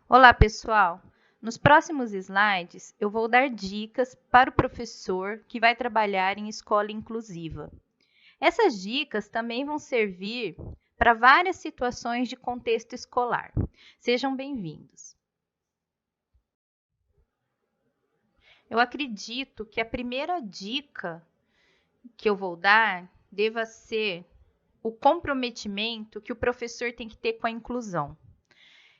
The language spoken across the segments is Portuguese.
Olá, pessoal! Nos próximos slides, eu vou dar dicas para o professor que vai trabalhar em escola inclusiva. Essas dicas também vão servir para várias situações de contexto escolar. Sejam bem-vindos! Eu acredito que a primeira dica que eu vou dar deva ser o comprometimento que o professor tem que ter com a inclusão.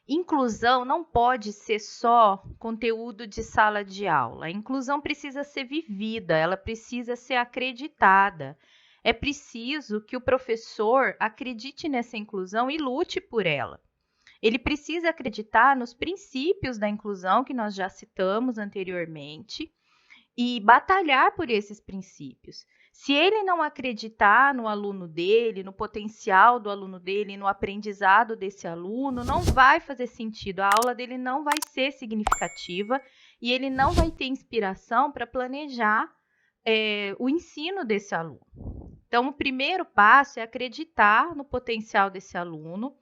Inclusão não pode ser só conteúdo de sala de aula. A inclusão precisa ser vivida, ela precisa ser acreditada. É preciso que o professor acredite nessa inclusão e lute por ela. Ele precisa acreditar nos princípios da inclusão que nós já citamos anteriormente e batalhar por esses princípios. Se ele não acreditar no aluno dele, no potencial do aluno dele, no aprendizado desse aluno, não vai fazer sentido. A aula dele não vai ser significativa e ele não vai ter inspiração para planejar o ensino desse aluno. Então, o primeiro passo é acreditar no potencial desse aluno.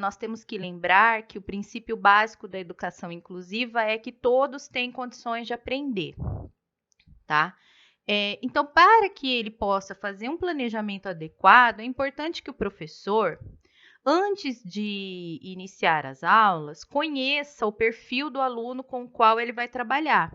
Nós temos que lembrar que o princípio básico da educação inclusiva é que todos têm condições de aprender, tá? Então, para que ele possa fazer um planejamento adequado, é importante que o professor, antes de iniciar as aulas, conheça o perfil do aluno com o qual ele vai trabalhar.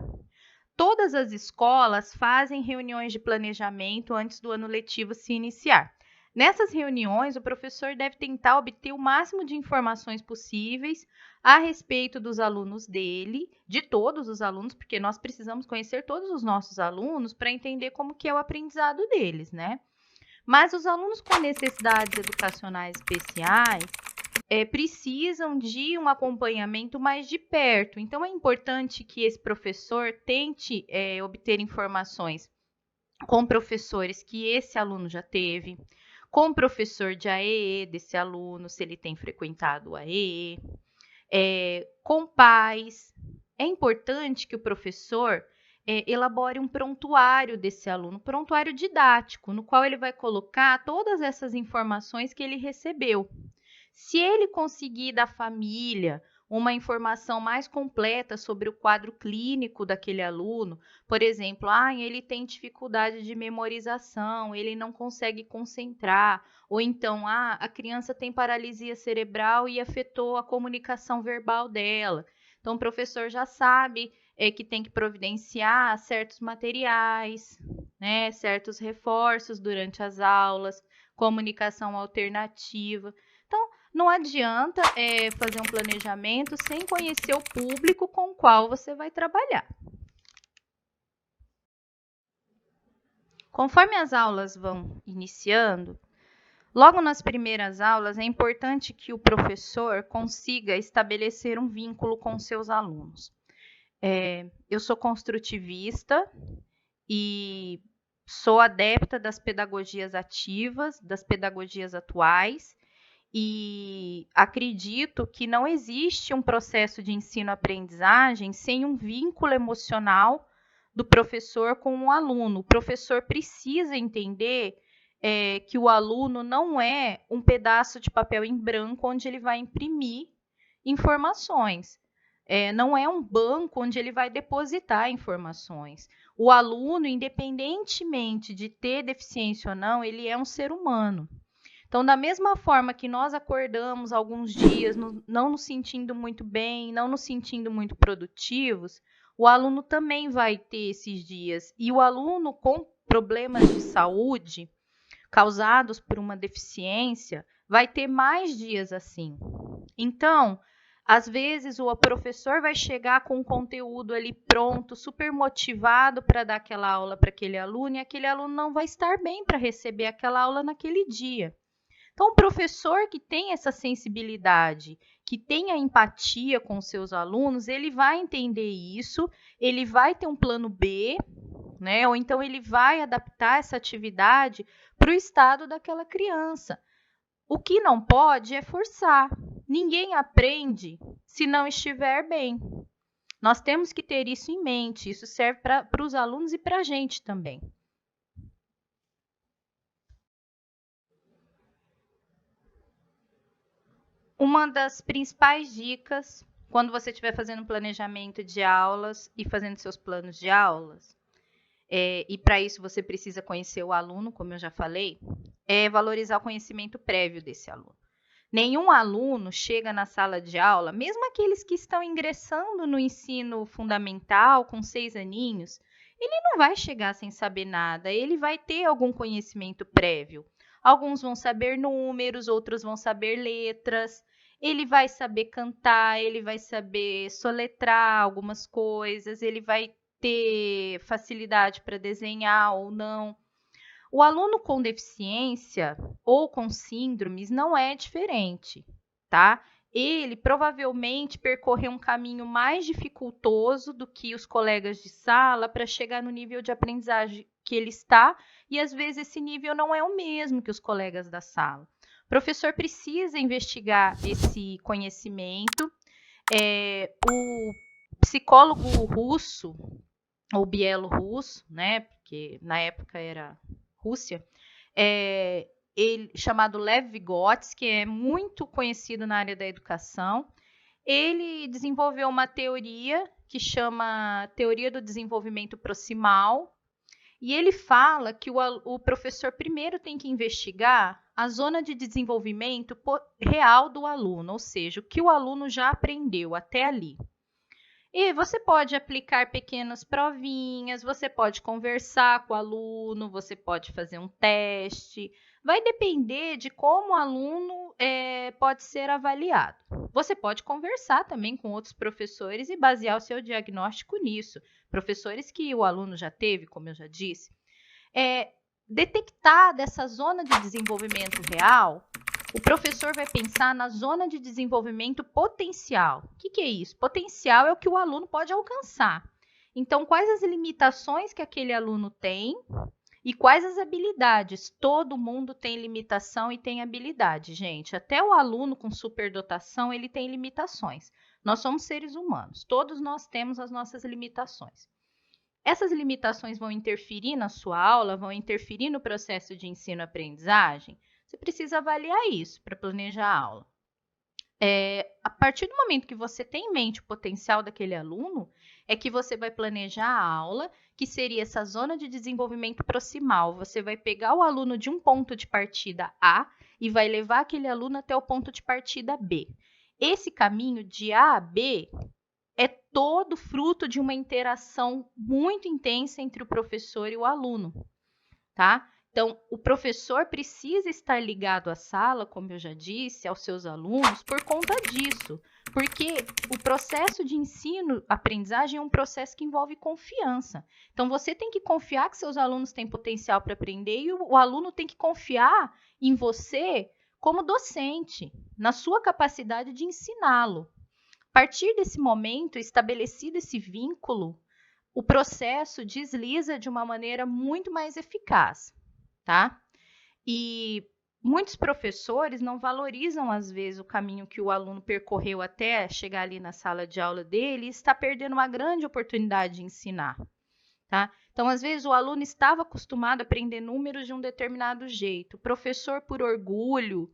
Todas as escolas fazem reuniões de planejamento antes do ano letivo se iniciar. Nessas reuniões, o professor deve tentar obter o máximo de informações possíveis a respeito dos alunos dele, de todos os alunos, porque nós precisamos conhecer todos os nossos alunos para entender como que é o aprendizado deles, né? Mas os alunos com necessidades educacionais especiais precisam de um acompanhamento mais de perto. Então, é importante que esse professor tente obter informações com professores que esse aluno já teve, com o professor de AEE desse aluno, se ele tem frequentado o AEE, com pais. É importante que o professor elabore um prontuário desse aluno, prontuário didático, no qual ele vai colocar todas essas informações que ele recebeu. Se ele conseguir da família uma informação mais completa sobre o quadro clínico daquele aluno, por exemplo, ele tem dificuldade de memorização, ele não consegue concentrar, ou então, a criança tem paralisia cerebral e afetou a comunicação verbal dela. Então, o professor já sabe que tem que providenciar certos materiais, né, certos reforços durante as aulas, comunicação alternativa. Então, não adianta fazer um planejamento sem conhecer o público com o qual você vai trabalhar. Conforme as aulas vão iniciando, logo nas primeiras aulas é importante que o professor consiga estabelecer um vínculo com seus alunos. Eu sou construtivista e sou adepta das pedagogias ativas, das pedagogias atuais, e acredito que não existe um processo de ensino-aprendizagem sem um vínculo emocional do professor com o aluno. O professor precisa entender que o aluno não é um pedaço de papel em branco onde ele vai imprimir informações. Não é um banco onde ele vai depositar informações. O aluno, independentemente de ter deficiência ou não, ele é um ser humano. Então, da mesma forma que nós acordamos alguns dias não nos sentindo muito bem, não nos sentindo muito produtivos, o aluno também vai ter esses dias. E o aluno com problemas de saúde causados por uma deficiência vai ter mais dias assim. Então, às vezes o professor vai chegar com o conteúdo ali pronto, super motivado para dar aquela aula para aquele aluno, e aquele aluno não vai estar bem para receber aquela aula naquele dia. Então, o professor que tem essa sensibilidade, que tem a empatia com seus alunos, ele vai entender isso, ele vai ter um plano B, né? Ou então ele vai adaptar essa atividade para o estado daquela criança. O que não pode é forçar. Ninguém aprende se não estiver bem. Nós temos que ter isso em mente. Isso serve para os alunos e para a gente também. Uma das principais dicas quando você estiver fazendo planejamento de aulas e fazendo seus planos de aulas, e para isso você precisa conhecer o aluno, como eu já falei, é valorizar o conhecimento prévio desse aluno. Nenhum aluno chega na sala de aula, mesmo aqueles que estão ingressando no ensino fundamental com 6 aninhos, ele não vai chegar sem saber nada, ele vai ter algum conhecimento prévio. Alguns vão saber números, outros vão saber letras, ele vai saber cantar, ele vai saber soletrar algumas coisas, ele vai ter facilidade para desenhar ou não. O aluno com deficiência ou com síndromes não é diferente, tá? Ele provavelmente percorreu um caminho mais dificultoso do que os colegas de sala para chegar no nível de aprendizagem que ele está, e às vezes esse nível não é o mesmo que os colegas da sala. O professor precisa investigar esse conhecimento. O psicólogo russo, ou bielorrusso, né, porque na época era Rússia, chamado Lev Vygotsky, que é muito conhecido na área da educação. Ele desenvolveu uma teoria que chama Teoria do Desenvolvimento Proximal, e ele fala que o professor primeiro tem que investigar a zona de desenvolvimento real do aluno, ou seja, o que o aluno já aprendeu até ali. E você pode aplicar pequenas provinhas, você pode conversar com o aluno, você pode fazer um teste. Vai depender de como o aluno pode ser avaliado. Você pode conversar também com outros professores e basear o seu diagnóstico nisso. Professores que o aluno já teve, como eu já disse. Detectar dessa zona de desenvolvimento real, o professor vai pensar na zona de desenvolvimento potencial. O que é isso? Potencial é o que o aluno pode alcançar. Então, quais as limitações que aquele aluno tem e quais as habilidades? Todo mundo tem limitação e tem habilidade, gente. Até o aluno com superdotação, ele tem limitações. Nós somos seres humanos. Todos nós temos as nossas limitações. Essas limitações vão interferir na sua aula, vão interferir no processo de ensino-aprendizagem? Você precisa avaliar isso para planejar a aula. A partir do momento que você tem em mente o potencial daquele aluno, é que você vai planejar a aula, que seria essa zona de desenvolvimento proximal. Você vai pegar o aluno de um ponto de partida A e vai levar aquele aluno até o ponto de partida B. Esse caminho de A a B é todo fruto de uma interação muito intensa entre o professor e o aluno, tá? Então, o professor precisa estar ligado à sala, como eu já disse, aos seus alunos, por conta disso. Porque o processo de ensino-aprendizagem é um processo que envolve confiança. Então, você tem que confiar que seus alunos têm potencial para aprender e o aluno tem que confiar em você como docente, na sua capacidade de ensiná-lo. A partir desse momento, estabelecido esse vínculo, o processo desliza de uma maneira muito mais eficaz. Tá? E muitos professores não valorizam, às vezes, o caminho que o aluno percorreu até chegar ali na sala de aula dele e está perdendo uma grande oportunidade de ensinar. Tá? Então, às vezes, o aluno estava acostumado a aprender números de um determinado jeito. O professor, por orgulho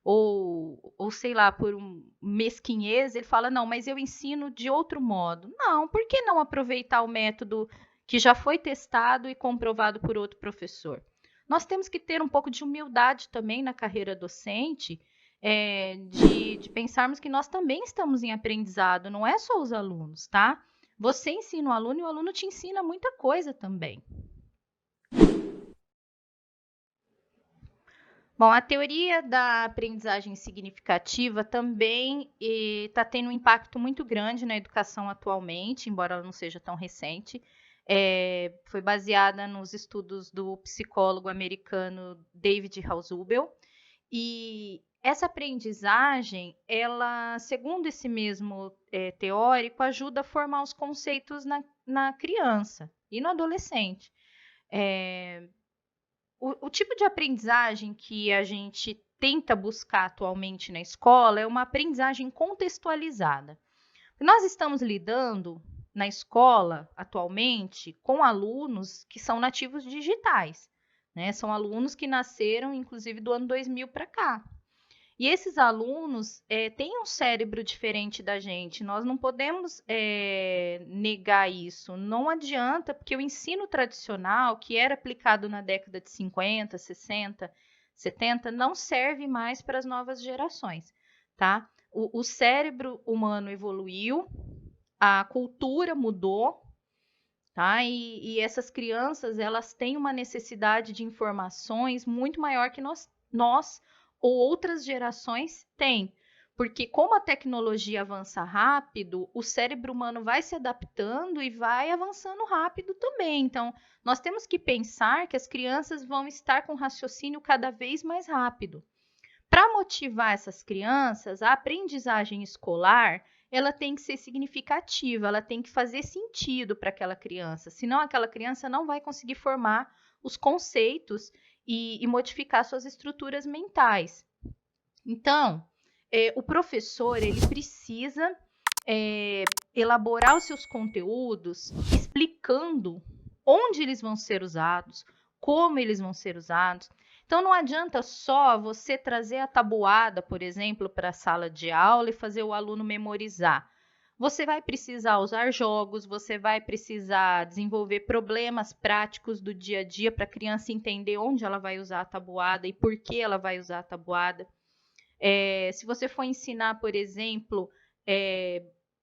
ou sei lá, por mesquinhez, ele fala, não, mas eu ensino de outro modo. Não, por que não aproveitar o método que já foi testado e comprovado por outro professor? Nós temos que ter um pouco de humildade também na carreira docente, de pensarmos que nós também estamos em aprendizado, não é só os alunos, tá? Você ensina o aluno e o aluno te ensina muita coisa também. Bom, a teoria da aprendizagem significativa também está tendo um impacto muito grande na educação atualmente, embora ela não seja tão recente. Foi baseada nos estudos do psicólogo americano David Haussubel, e essa aprendizagem, ela, segundo esse mesmo teórico, ajuda a formar os conceitos na criança e no adolescente. O tipo de aprendizagem que a gente tenta buscar atualmente na escola é uma aprendizagem contextualizada. Nós estamos lidando na escola, atualmente, com alunos que são nativos digitais, né? São alunos que nasceram, inclusive, do ano 2000 para cá. E esses alunos têm um cérebro diferente da gente, nós não podemos negar isso. Não adianta, porque o ensino tradicional, que era aplicado na década de 50, 60, 70, não serve mais para as novas gerações, tá? O cérebro humano evoluiu, a cultura mudou, tá? E essas crianças, elas têm uma necessidade de informações muito maior que nós ou outras gerações têm. Porque como a tecnologia avança rápido, o cérebro humano vai se adaptando e vai avançando rápido também. Então, nós temos que pensar que as crianças vão estar com raciocínio cada vez mais rápido. Para motivar essas crianças, a aprendizagem escolar, ela tem que ser significativa, ela tem que fazer sentido para aquela criança, senão aquela criança não vai conseguir formar os conceitos e modificar suas estruturas mentais. Então, o professor, ele precisa elaborar os seus conteúdos explicando onde eles vão ser usados, como eles vão ser usados. Então, não adianta só você trazer a tabuada, por exemplo, para a sala de aula e fazer o aluno memorizar. Você vai precisar usar jogos, você vai precisar desenvolver problemas práticos do dia a dia para a criança entender onde ela vai usar a tabuada e por que ela vai usar a tabuada. Se você for ensinar, por exemplo,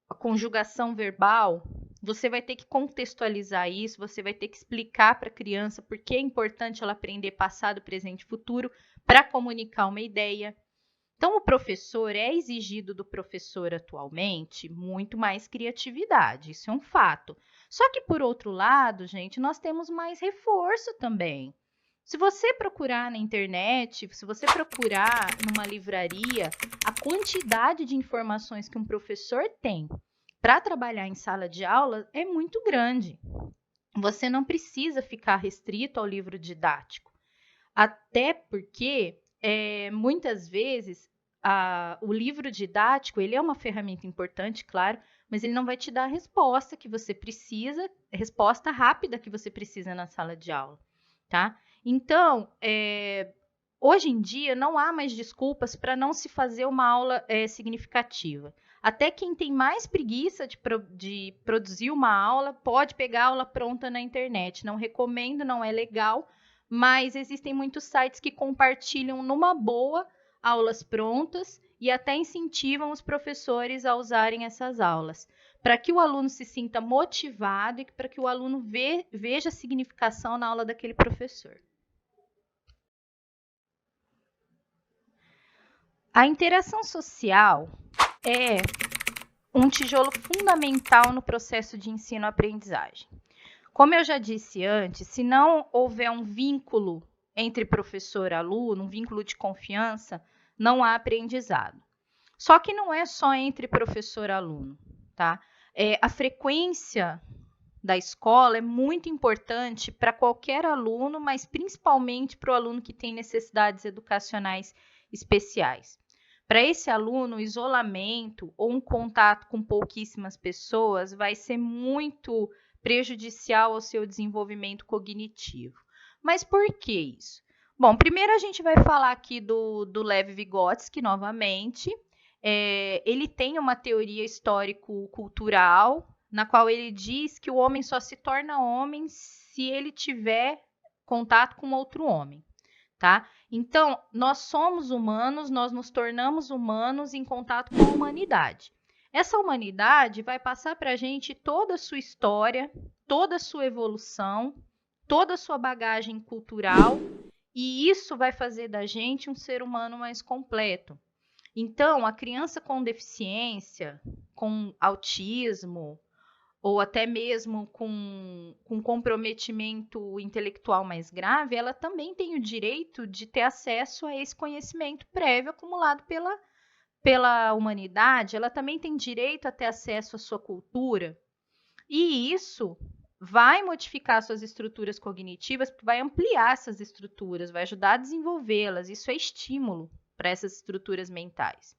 a conjugação verbal, você vai ter que contextualizar isso, você vai ter que explicar para a criança por que é importante ela aprender passado, presente e futuro para comunicar uma ideia. Então, o professor é exigido do professor atualmente muito mais criatividade, isso é um fato. Só que, por outro lado, gente, nós temos mais reforço também. Se você procurar na internet, se você procurar numa livraria, a quantidade de informações que um professor tem para trabalhar em sala de aula é muito grande. Você não precisa ficar restrito ao livro didático. Até porque, muitas vezes, o livro didático ele é uma ferramenta importante, claro, mas ele não vai te dar a resposta que você precisa, a resposta rápida que você precisa na sala de aula, tá? Então, hoje em dia, não há mais desculpas para não se fazer uma aula significativa. Até quem tem mais preguiça de produzir uma aula, pode pegar a aula pronta na internet. Não recomendo, não é legal, mas existem muitos sites que compartilham numa boa aulas prontas e até incentivam os professores a usarem essas aulas, para que o aluno se sinta motivado e para que o aluno veja a significação na aula daquele professor. A interação social é um tijolo fundamental no processo de ensino-aprendizagem. Como eu já disse antes, se não houver um vínculo entre professor e aluno, um vínculo de confiança, não há aprendizado. Só que não é só entre professor e aluno, tá? A frequência da escola é muito importante para qualquer aluno, mas principalmente para o aluno que tem necessidades educacionais especiais. Para esse aluno, o isolamento ou um contato com pouquíssimas pessoas vai ser muito prejudicial ao seu desenvolvimento cognitivo. Mas por que isso? Bom, primeiro a gente vai falar aqui do Lev Vygotsky, novamente. Ele tem uma teoria histórico-cultural, na qual ele diz que o homem só se torna homem se ele tiver contato com outro homem. Tá? Então, nós somos humanos, nós nos tornamos humanos em contato com a humanidade. Essa humanidade vai passar para a gente toda a sua história, toda a sua evolução, toda a sua bagagem cultural, e isso vai fazer da gente um ser humano mais completo. Então, a criança com deficiência, com autismo, ou até mesmo com comprometimento intelectual mais grave, ela também tem o direito de ter acesso a esse conhecimento prévio acumulado pela humanidade, ela também tem direito a ter acesso à sua cultura, e isso vai modificar suas estruturas cognitivas, vai ampliar essas estruturas, vai ajudar a desenvolvê-las, isso é estímulo para essas estruturas mentais.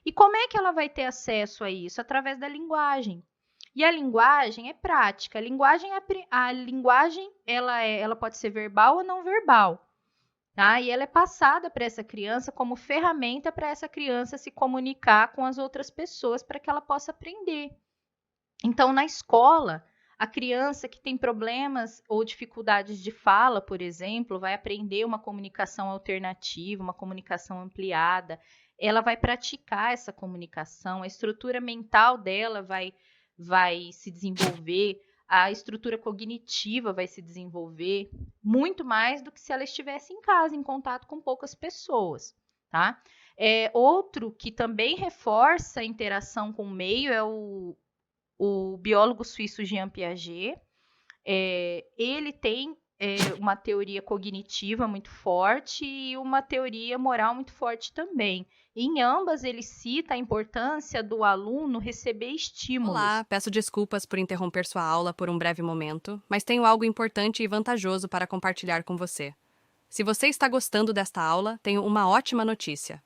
E como é que ela vai ter acesso a isso? Através da linguagem. E a linguagem é prática. A linguagem ela pode ser verbal ou não verbal. tá? E ela é passada para essa criança como ferramenta para essa criança se comunicar com as outras pessoas para que ela possa aprender. Então, na escola, a criança que tem problemas ou dificuldades de fala, por exemplo, vai aprender uma comunicação alternativa, uma comunicação ampliada. Ela vai praticar essa comunicação, a estrutura mental dela vai se desenvolver, a estrutura cognitiva vai se desenvolver muito mais do que se ela estivesse em casa, em contato com poucas pessoas, tá? Outro que também reforça a interação com o meio é o biólogo suíço Jean Piaget. Ele tem uma teoria cognitiva muito forte e uma teoria moral muito forte também. Em ambas, ele cita a importância do aluno receber estímulos. Olá, peço desculpas por interromper sua aula por um breve momento, mas tenho algo importante e vantajoso para compartilhar com você. Se você está gostando desta aula, tenho uma ótima notícia.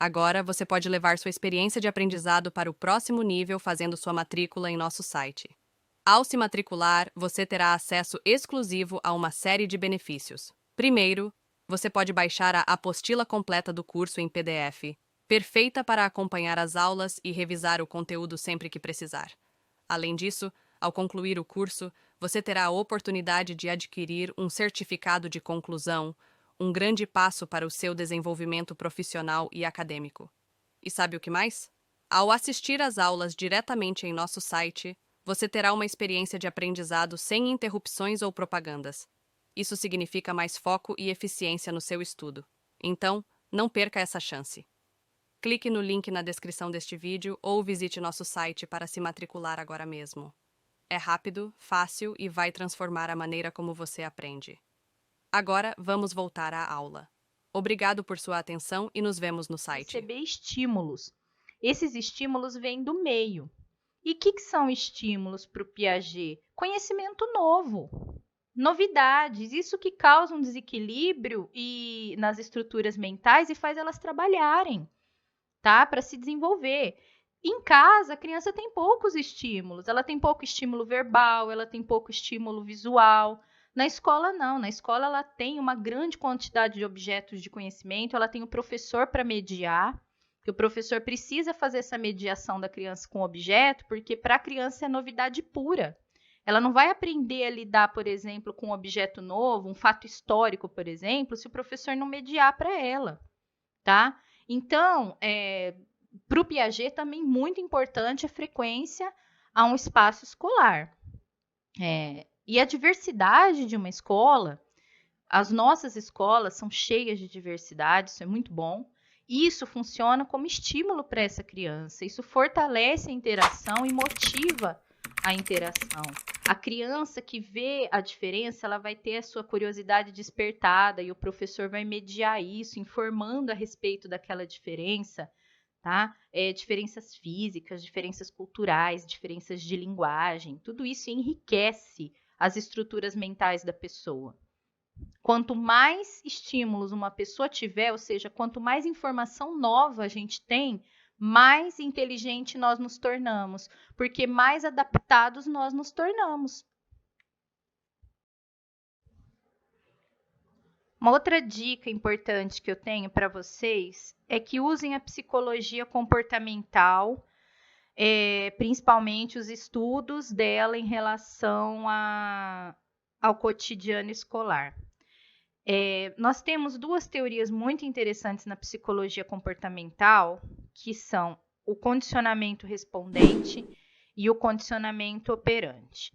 Agora você pode levar sua experiência de aprendizado para o próximo nível fazendo sua matrícula em nosso site. Ao se matricular, você terá acesso exclusivo a uma série de benefícios. Primeiro, você pode baixar a apostila completa do curso em PDF, perfeita para acompanhar as aulas e revisar o conteúdo sempre que precisar. Além disso, ao concluir o curso, você terá a oportunidade de adquirir um certificado de conclusão, um grande passo para o seu desenvolvimento profissional e acadêmico. E sabe o que mais? Ao assistir às aulas diretamente em nosso site, você terá uma experiência de aprendizado sem interrupções ou propagandas. Isso significa mais foco e eficiência no seu estudo. Então, não perca essa chance. Clique no link na descrição deste vídeo ou visite nosso site para se matricular agora mesmo. É rápido, fácil e vai transformar a maneira como você aprende. Agora, vamos voltar à aula. Obrigado por sua atenção e nos vemos no site. Receber estímulos. Esses estímulos vêm do meio. E o que são estímulos para o Piaget? Conhecimento novo, novidades, isso que causa um desequilíbrio nas estruturas mentais e faz elas trabalharem, tá? Para se desenvolver. Em casa, a criança tem poucos estímulos. Ela tem pouco estímulo verbal, ela tem pouco estímulo visual. Na escola, não. Na escola, ela tem uma grande quantidade de objetos de conhecimento, ela tem o professor para mediar, que o professor precisa fazer essa mediação da criança com o objeto, porque para a criança é novidade pura. Ela não vai aprender a lidar, por exemplo, com um objeto novo, um fato histórico, por exemplo, se o professor não mediar para ela, tá? Então, para o Piaget também muito importante a frequência a um espaço escolar. E a diversidade de uma escola, as nossas escolas são cheias de diversidade, isso é muito bom. Isso funciona como estímulo para essa criança, isso fortalece a interação e motiva a interação. A criança que vê a diferença, ela vai ter a sua curiosidade despertada e o professor vai mediar isso, informando a respeito daquela diferença, tá? Diferenças físicas, diferenças culturais, diferenças de linguagem, tudo isso enriquece as estruturas mentais da pessoa. Quanto mais estímulos uma pessoa tiver, ou seja, quanto mais informação nova a gente tem, mais inteligente nós nos tornamos, porque mais adaptados nós nos tornamos. Uma outra dica importante que eu tenho para vocês é que usem a psicologia comportamental, principalmente os estudos dela em relação ao cotidiano escolar. Nós temos duas teorias muito interessantes na psicologia comportamental, que são o condicionamento respondente e o condicionamento operante.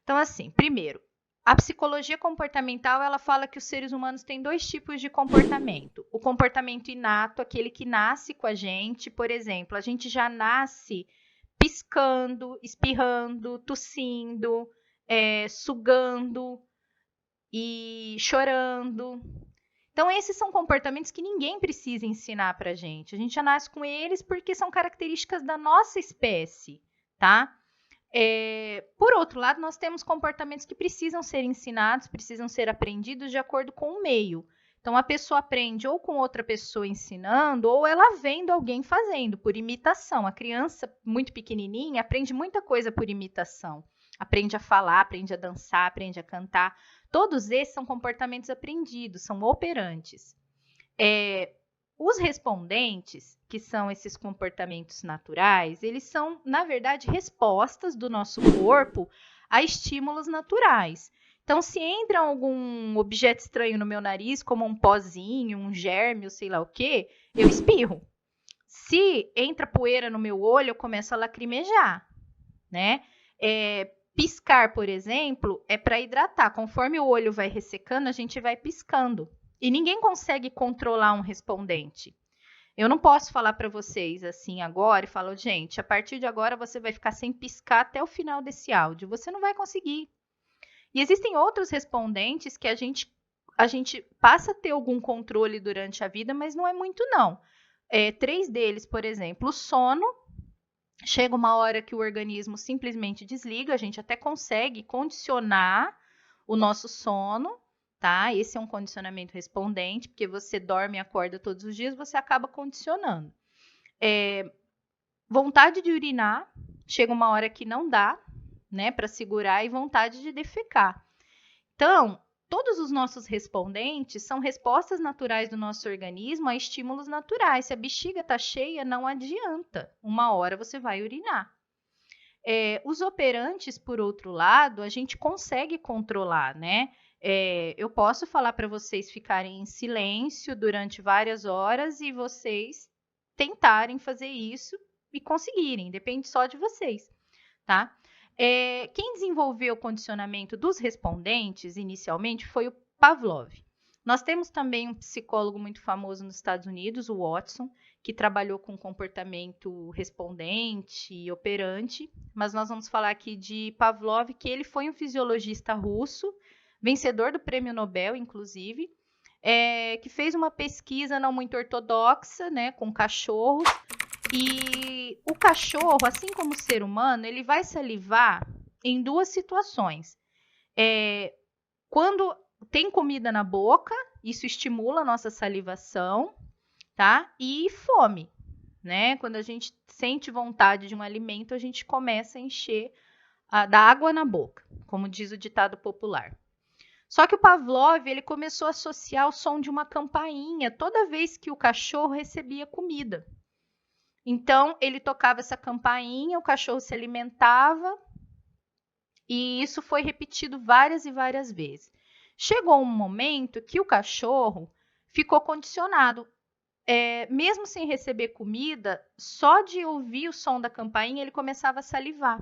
Então, assim, primeiro, a psicologia comportamental, ela fala que os seres humanos têm dois tipos de comportamento. O comportamento inato, aquele que nasce com a gente, por exemplo, a gente já nasce piscando, espirrando, tossindo, sugando e chorando. Então, esses são comportamentos que ninguém precisa ensinar pra gente. A gente já nasce com eles porque são características da nossa espécie, tá? Por outro lado, nós temos comportamentos que precisam ser ensinados, precisam ser aprendidos de acordo com o meio. Então, a pessoa aprende ou com outra pessoa ensinando, ou ela vendo alguém fazendo, por imitação. A criança muito pequenininha aprende muita coisa por imitação. aprende a falar, aprende a dançar, aprende a cantar. Todos esses são comportamentos aprendidos, são operantes. Os respondentes, que são esses comportamentos naturais, eles são, na verdade, respostas do nosso corpo a estímulos naturais. Então, se entra algum objeto estranho no meu nariz, como um pozinho, um germe, ou sei lá o quê, eu espirro. Se entra poeira no meu olho, eu começo a lacrimejar, né? Piscar, por exemplo, é para hidratar. Conforme o olho vai ressecando, a gente vai piscando. E ninguém consegue controlar um respondente. Eu não posso falar para vocês assim agora e falar, gente, a partir de agora você vai ficar sem piscar até o final desse áudio. Você não vai conseguir. E existem outros respondentes que a gente passa a ter algum controle durante a vida, mas não é muito, não. 3 deles, por exemplo, o sono. Chega uma hora que o organismo simplesmente desliga, a gente até consegue condicionar o nosso sono, tá? Esse é um condicionamento respondente, porque você dorme e acorda todos os dias, você acaba condicionando. Vontade de urinar, chega uma hora que não dá, né, para segurar, e vontade de defecar. Então, todos os nossos respondentes são respostas naturais do nosso organismo a estímulos naturais. Se a bexiga está cheia, não adianta. Uma hora você vai urinar. Os operantes, por outro lado, a gente consegue controlar, né? Eu posso falar para vocês ficarem em silêncio durante várias horas e vocês tentarem fazer isso e conseguirem. Depende só de vocês, tá? Quem desenvolveu o condicionamento dos respondentes inicialmente foi o Pavlov. Nós temos também um psicólogo muito famoso nos Estados Unidos, o Watson, que trabalhou com comportamento respondente e operante, mas nós vamos falar aqui de Pavlov, que ele foi um fisiologista russo, vencedor do Prêmio Nobel, inclusive, que fez uma pesquisa não muito ortodoxa, né, com cachorros. E o cachorro, assim como o ser humano, ele vai salivar em 2 situações. Quando tem comida na boca, isso estimula a nossa salivação, tá? E fome, né? Quando a gente sente vontade de um alimento, a gente começa a encher da água na boca, como diz o ditado popular. Só que o Pavlov, ele começou a associar o som de uma campainha toda vez que o cachorro recebia comida. Então, ele tocava essa campainha, o cachorro se alimentava, e isso foi repetido várias e várias vezes. Chegou um momento que o cachorro ficou condicionado. Mesmo sem receber comida, só de ouvir o som da campainha, ele começava a salivar.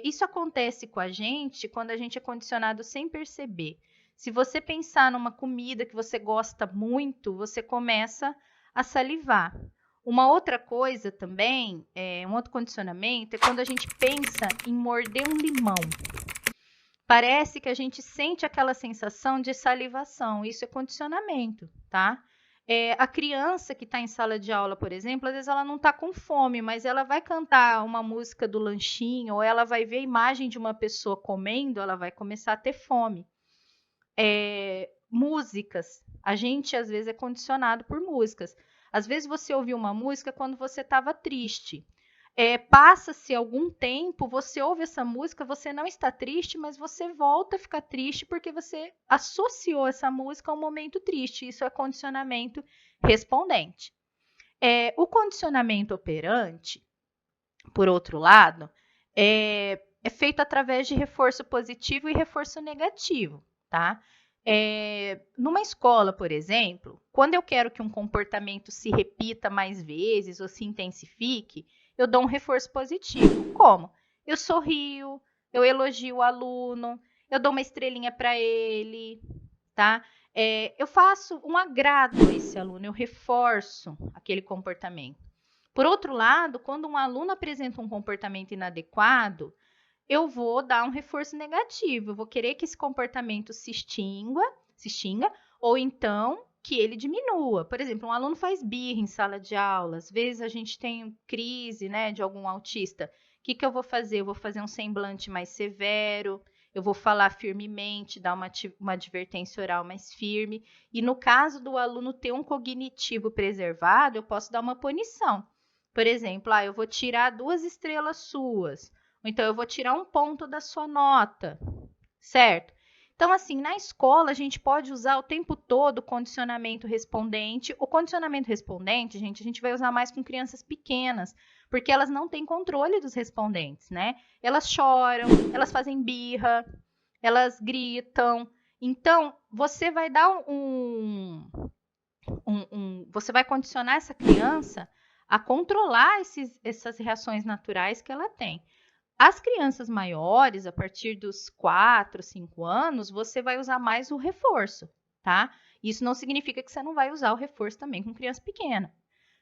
Isso acontece com a gente quando a gente é condicionado sem perceber. Se você pensar numa comida que você gosta muito, você começa a salivar. Uma outra coisa também, um outro condicionamento, é quando a gente pensa em morder um limão. Parece que a gente sente aquela sensação de salivação. Isso é condicionamento, tá? A criança que está em sala de aula, por exemplo, às vezes ela não está com fome, mas ela vai cantar uma música do lanchinho, ou ela vai ver a imagem de uma pessoa comendo, ela vai começar a ter fome. Músicas. A gente, às vezes, é condicionado por músicas. Às vezes você ouviu uma música quando você estava triste. Passa-se algum tempo, você ouve essa música, você não está triste, mas você volta a ficar triste porque você associou essa música a um momento triste. Isso é condicionamento respondente. O condicionamento operante, por outro lado, é feito através de reforço positivo e reforço negativo, tá? Numa escola, por exemplo, quando eu quero que um comportamento se repita mais vezes ou se intensifique, eu dou um reforço positivo. Como? Eu sorrio, eu elogio o aluno, eu dou uma estrelinha para ele, tá? Eu faço um agrado a esse aluno, eu reforço aquele comportamento. Por outro lado, quando um aluno apresenta um comportamento inadequado, eu vou dar um reforço negativo, eu vou querer que esse comportamento se extinga, ou então que ele diminua. Por exemplo, um aluno faz birra em sala de aula, às vezes a gente tem crise, né, de algum autista. O que eu vou fazer? Eu vou fazer um semblante mais severo, eu vou falar firmemente, dar uma advertência oral mais firme. E no caso do aluno ter um cognitivo preservado, eu posso dar uma punição. Por exemplo, eu vou tirar 2 estrelas suas. ou então eu vou tirar um ponto da sua nota, certo? Então, assim, na escola a gente pode usar o tempo todo o condicionamento respondente. O condicionamento respondente, gente, a gente vai usar mais com crianças pequenas, porque elas não têm controle dos respondentes, né? Elas choram, elas fazem birra, elas gritam. Então, você vai dar você vai condicionar essa criança a controlar essas reações naturais que ela tem. As crianças maiores, a partir dos 4, 5 anos, você vai usar mais o reforço, tá? Isso não significa que você não vai usar o reforço também com criança pequena.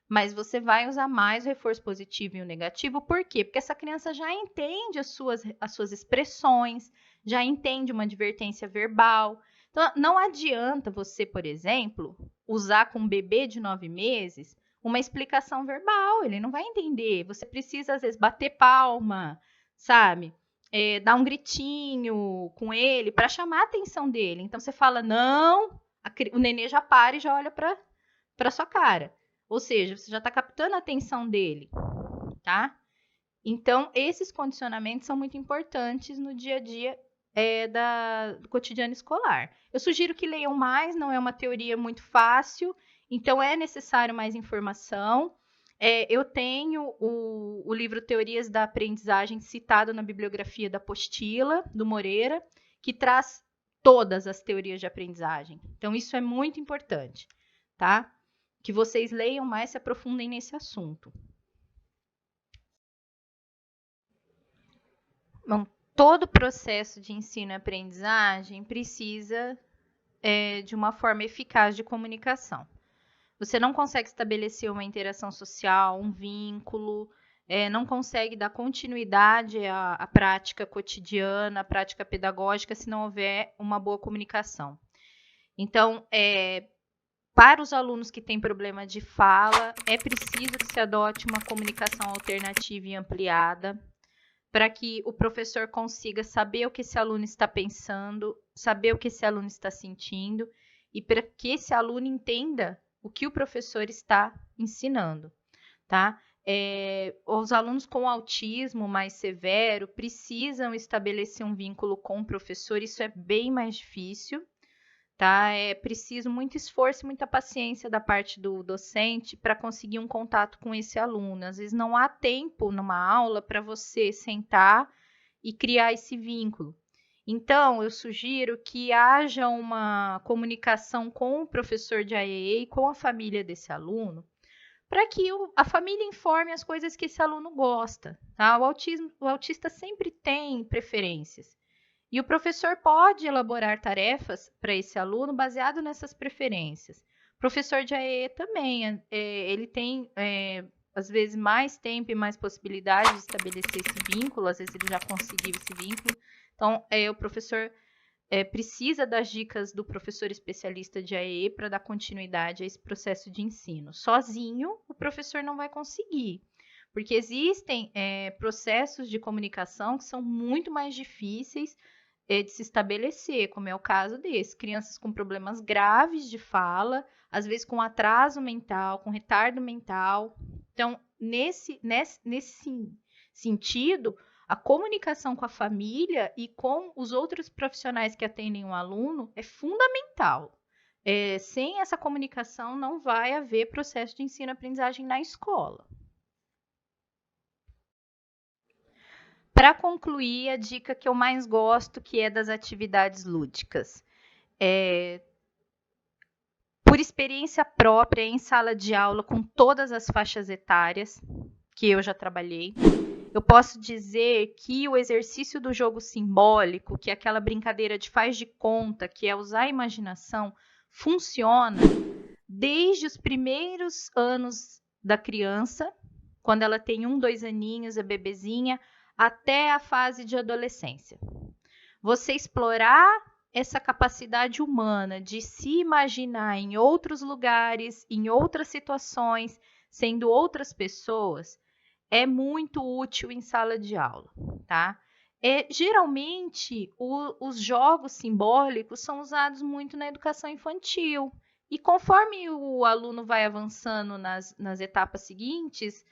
Mas você vai usar mais o reforço positivo e o negativo. Por quê? Porque essa criança já entende as suas expressões, já entende uma advertência verbal. Então, não adianta você, por exemplo, usar com um bebê de 9 meses uma explicação verbal. Ele não vai entender. Você precisa, às vezes, bater palma, sabe? Dar um gritinho com ele para chamar a atenção dele. Então você fala, não, o nenê já para e já olha para sua cara. Ou seja, você já está captando a atenção dele, tá? Então, esses condicionamentos são muito importantes no dia a dia do cotidiano escolar. Eu sugiro que leiam mais, não é uma teoria muito fácil, então é necessário mais informação. Eu tenho o livro Teorias da Aprendizagem citado na bibliografia da apostila, do Moreira, que traz todas as teorias de aprendizagem. Então, isso é muito importante, tá? Que vocês leiam mais, se aprofundem nesse assunto. Bom, todo processo de ensino e aprendizagem precisa de uma forma eficaz de comunicação. Você não consegue estabelecer uma interação social, um vínculo, não consegue dar continuidade à prática cotidiana, à prática pedagógica, se não houver uma boa comunicação. Então, para os alunos que têm problema de fala, é preciso que se adote uma comunicação alternativa e ampliada, para que o professor consiga saber o que esse aluno está pensando, saber o que esse aluno está sentindo, e para que esse aluno entenda o que o professor está ensinando, tá? Os alunos com autismo mais severo precisam estabelecer um vínculo com o professor, isso é bem mais difícil, tá? É preciso muito esforço e muita paciência da parte do docente para conseguir um contato com esse aluno. Às vezes não há tempo numa aula para você sentar e criar esse vínculo. Então, eu sugiro que haja uma comunicação com o professor de AEE e com a família desse aluno, para que a família informe as coisas que esse aluno gosta, tá? O autista sempre tem preferências. E o professor pode elaborar tarefas para esse aluno baseado nessas preferências. O professor de AEE também, ele tem, às vezes, mais tempo e mais possibilidade de estabelecer esse vínculo, às vezes ele já conseguiu esse vínculo. Então, o professor precisa das dicas do professor especialista de AEE para dar continuidade a esse processo de ensino. Sozinho, o professor não vai conseguir, porque existem processos de comunicação que são muito mais difíceis de se estabelecer, como é o caso desse. Crianças com problemas graves de fala, às vezes com atraso mental, com retardo mental. Então, nesse sentido, a comunicação com a família e com os outros profissionais que atendem o aluno é fundamental. Sem essa comunicação, não vai haver processo de ensino-aprendizagem na escola. Para concluir, a dica que eu mais gosto, que é das atividades lúdicas. Por experiência própria, em sala de aula, com todas as faixas etárias que eu já trabalhei, eu posso dizer que o exercício do jogo simbólico, que é aquela brincadeira de faz de conta, que é usar a imaginação, funciona desde os primeiros anos da criança, quando ela tem 1, 2 aninhos, é bebezinha, até a fase de adolescência. Você explorar essa capacidade humana de se imaginar em outros lugares, em outras situações, sendo outras pessoas, é muito útil em sala de aula, tá? Geralmente, os jogos simbólicos são usados muito na educação infantil. E conforme o aluno vai avançando nas etapas seguintes,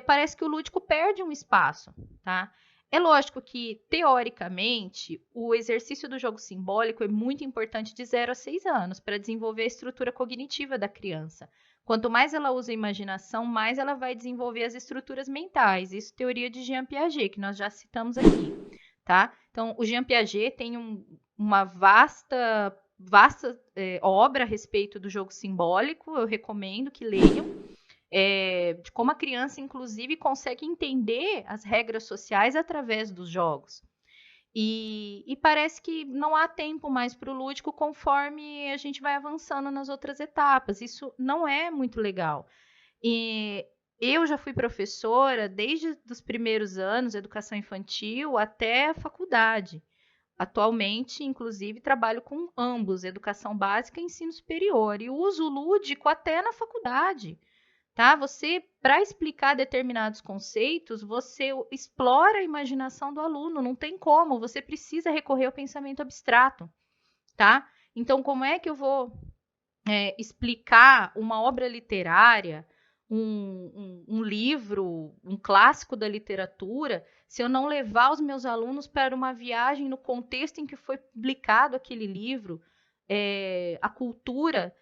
parece que o lúdico perde um espaço, tá? É lógico que, teoricamente, o exercício do jogo simbólico é muito importante de 0 a 6 anos para desenvolver a estrutura cognitiva da criança. Quanto mais ela usa a imaginação, mais ela vai desenvolver as estruturas mentais. Isso é teoria de Jean Piaget, que nós já citamos aqui, tá? Então, o Jean Piaget tem uma vasta obra a respeito do jogo simbólico, eu recomendo que leiam, de como a criança, inclusive, consegue entender as regras sociais através dos jogos. E parece que não há tempo mais para o lúdico conforme a gente vai avançando nas outras etapas. Isso não é muito legal. E eu já fui professora desde os primeiros anos, educação infantil, até a faculdade. Atualmente, inclusive, trabalho com ambos, educação básica e ensino superior. E uso o lúdico até na faculdade. Tá? Você, para explicar determinados conceitos, você explora a imaginação do aluno, não tem como, você precisa recorrer ao pensamento abstrato, tá? Então, como é que eu vou explicar uma obra literária, um livro, um clássico da literatura, se eu não levar os meus alunos para uma viagem no contexto em que foi publicado aquele livro, a cultura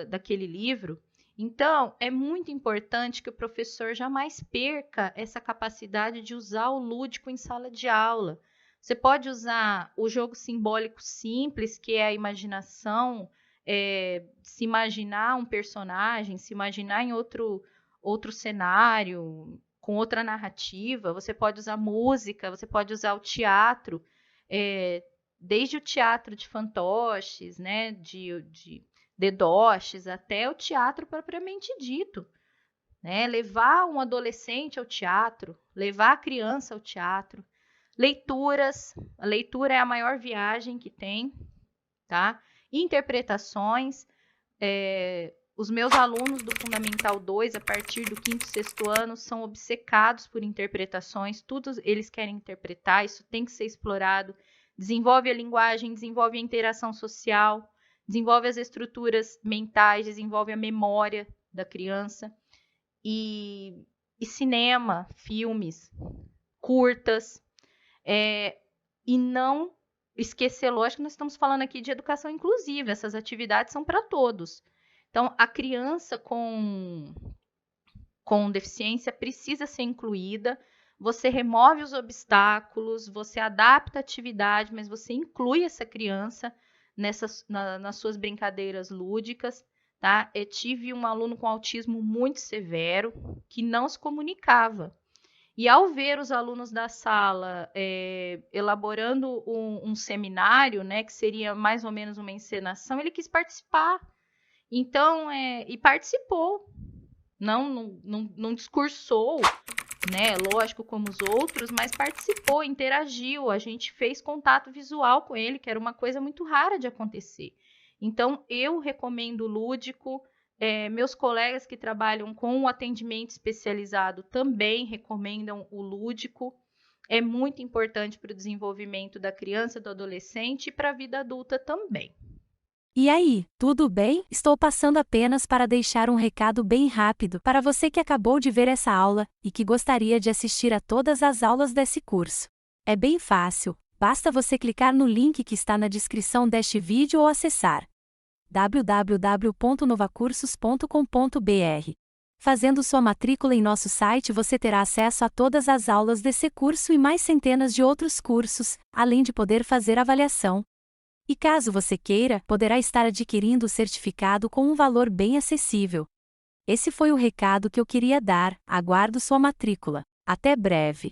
daquele livro? Então, é muito importante que o professor jamais perca essa capacidade de usar o lúdico em sala de aula. Você pode usar o jogo simbólico simples, que é a imaginação, se imaginar um personagem, se imaginar em outro cenário, com outra narrativa. Você pode usar música, você pode usar o teatro, desde o teatro de fantoches, né, de deboches, até o teatro propriamente dito, né? Levar um adolescente ao teatro, levar a criança ao teatro, leituras, a leitura é a maior viagem que tem, tá? Interpretações, os meus alunos do Fundamental 2, a partir do 5º, 6º ano, são obcecados por interpretações, tudo eles querem interpretar, isso tem que ser explorado, desenvolve a linguagem, desenvolve a interação social, desenvolve as estruturas mentais, desenvolve a memória da criança. E cinema, filmes, curtas. E não esquecer, lógico, nós estamos falando aqui de educação inclusiva, essas atividades são para todos. Então, a criança com deficiência precisa ser incluída, você remove os obstáculos, você adapta a atividade, mas você inclui essa criança nas suas brincadeiras lúdicas, tá? Eu tive um aluno com autismo muito severo que não se comunicava. E ao ver os alunos da sala elaborando um seminário, né, que seria mais ou menos uma encenação, ele quis participar. Então, e participou. Não discursou, né? Lógico, como os outros, mas participou, interagiu, a gente fez contato visual com ele, que era uma coisa muito rara de acontecer. Então, eu recomendo o lúdico, meus colegas que trabalham com o atendimento especializado também recomendam o lúdico, é muito importante para o desenvolvimento da criança, do adolescente e para a vida adulta também. E aí, tudo bem? Estou passando apenas para deixar um recado bem rápido para você que acabou de ver essa aula e que gostaria de assistir a todas as aulas desse curso. É bem fácil, basta você clicar no link que está na descrição deste vídeo ou acessar www.novacursos.com.br. Fazendo sua matrícula em nosso site, você terá acesso a todas as aulas desse curso e mais centenas de outros cursos, além de poder fazer avaliação. E caso você queira, poderá estar adquirindo o certificado com um valor bem acessível. Esse foi o recado que eu queria dar, aguardo sua matrícula. Até breve!